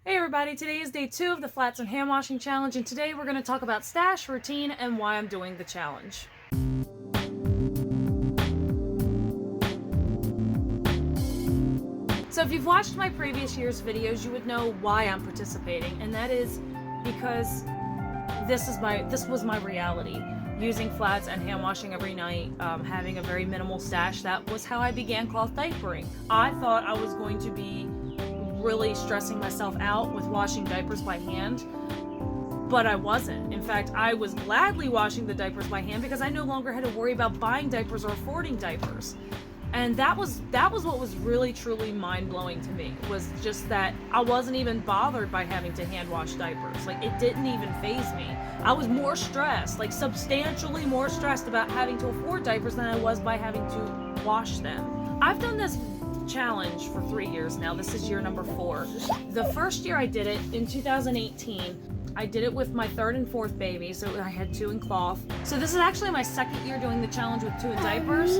Hey everybody, today is day 2 of the Flats Handwashing challenge, and today we're going to talk about stash, routine, and why I'm doing the challenge. So if you've watched my previous year's videos, you would know why I'm participating, and that is because this was my reality. Using flats and hand washing every night, having a very minimal stash, that was how I began cloth diapering. I thought I was going to be really stressing myself out with washing diapers by hand, but I wasn't. In fact, I was gladly washing the diapers by hand because I no longer had to worry about buying diapers or affording diapers. And that was what was really truly mind-blowing to me, was just that I wasn't even bothered by having to hand wash diapers. Like, it didn't even faze me. I was more stressed, like substantially more stressed about having to afford diapers than I was by having to wash them. I've done this challenge for 3 years now. This is year number 4. The first year I did it in 2018. I did it with my 3rd and 4th baby, so I had 2 in cloth. So this is actually my 2nd year doing the challenge with 2 in diapers,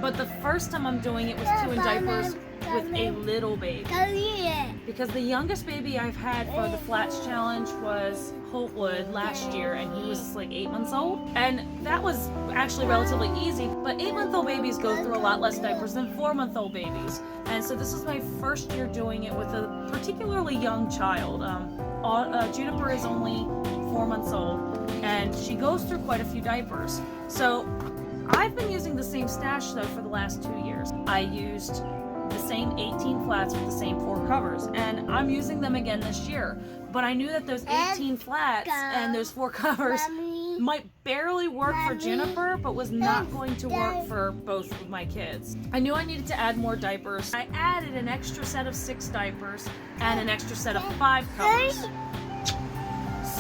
but the first time I'm doing it with 2 in diapers with a little baby. Because the youngest baby I've had for the Flats challenge was Holtwood last year, and he was like 8 months old. And that was actually relatively easy, but 8-month-old babies go through a lot less diapers than 4-month-old babies. And so this is my first year doing it with a particularly young child. Juniper is only 4 months old, and she goes through quite a few diapers. So I've been using the same stash though for the last 2 years. I used the same 18 flats with the same 4 covers, and I'm using them again this year. But I knew that those 18 flats and those 4 covers might barely work for Juniper, but was not going to work for both of my kids. I knew I needed to add more diapers. I added an extra set of 6 diapers and an extra set of 5 covers.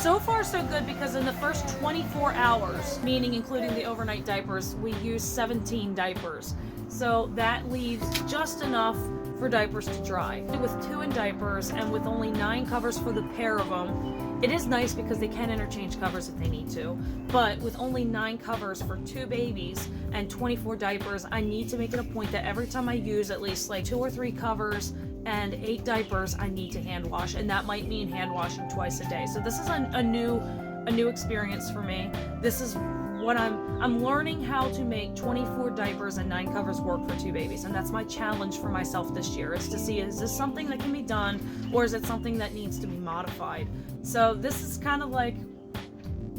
So far so good, because in the first 24 hours, meaning including the overnight diapers, we used 17 diapers. So that leaves just enough for diapers to dry. With 2 in diapers and with only 9 covers for the pair of them, it is nice because they can interchange covers if they need to, but with only 9 covers for 2 babies and 24 diapers, I need to make it a point that every time I use at least like 2 or 3 covers and 8 diapers, I need to hand wash, and that might mean hand washing twice a day. So this is a new experience for me. This is what I'm learning how to make 24 diapers and 9 covers work for 2 babies, and that's my challenge for myself this year, is to see, is this something that can be done, or is it something that needs to be modified? So this is kind of like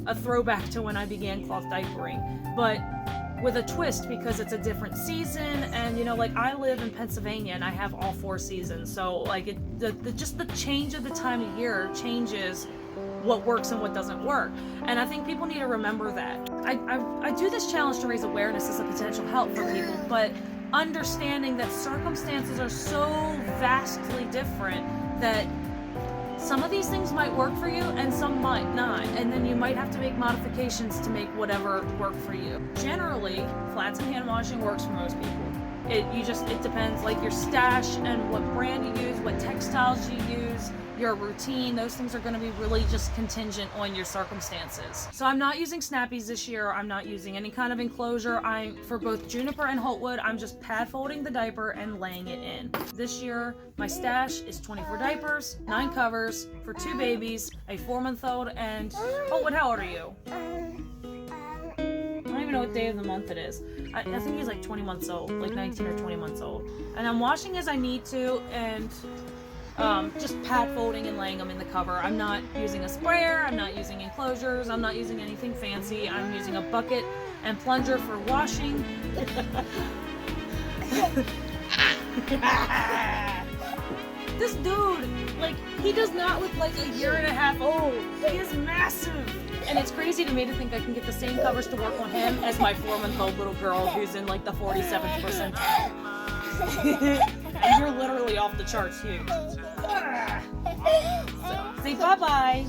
a throwback to when I began cloth diapering, but with a twist, because it's a different season. And you know, like, I live in Pennsylvania and I have all 4 seasons, so like just the change of the time of year changes what works and what doesn't work. And I think people need to remember that. I do this challenge to raise awareness as a potential help for people, but understanding that circumstances are so vastly different that some of these things might work for you and some might not, and then you might have to make modifications to make whatever work for you. Generally, flats and hand washing works for most people. It depends, like your stash and what brand you use, what textiles you use, your routine. Those things are going to be really just contingent on your circumstances. So I'm not using snappies this year. I'm not using any kind of enclosure. For both Juniper and Holtwood, I'm just pad folding the diaper and laying it in. This year, my stash is 24 diapers, 9 covers for 2 babies, a 4-month-old, and Holtwood, how old are you? I don't even know what day of the month it is. I think he's like 20 months old, like 19 or 20 months old. And I'm washing as I need to, and just pad folding and laying them in the cover. I'm not using a sprayer, I'm not using enclosures, I'm not using anything fancy. I'm using a bucket and plunger for washing. This dude, like, he does not look like a year and a half old. He is massive. And it's crazy to me to think I can get the same covers to work on him as my 4-month-old little girl who's in like the 47th percentile. And you're literally off the charts huge. So, say bye-bye.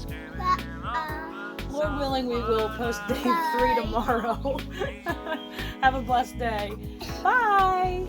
Lord willing, we will post day 3 tomorrow. Have a blessed day. Bye.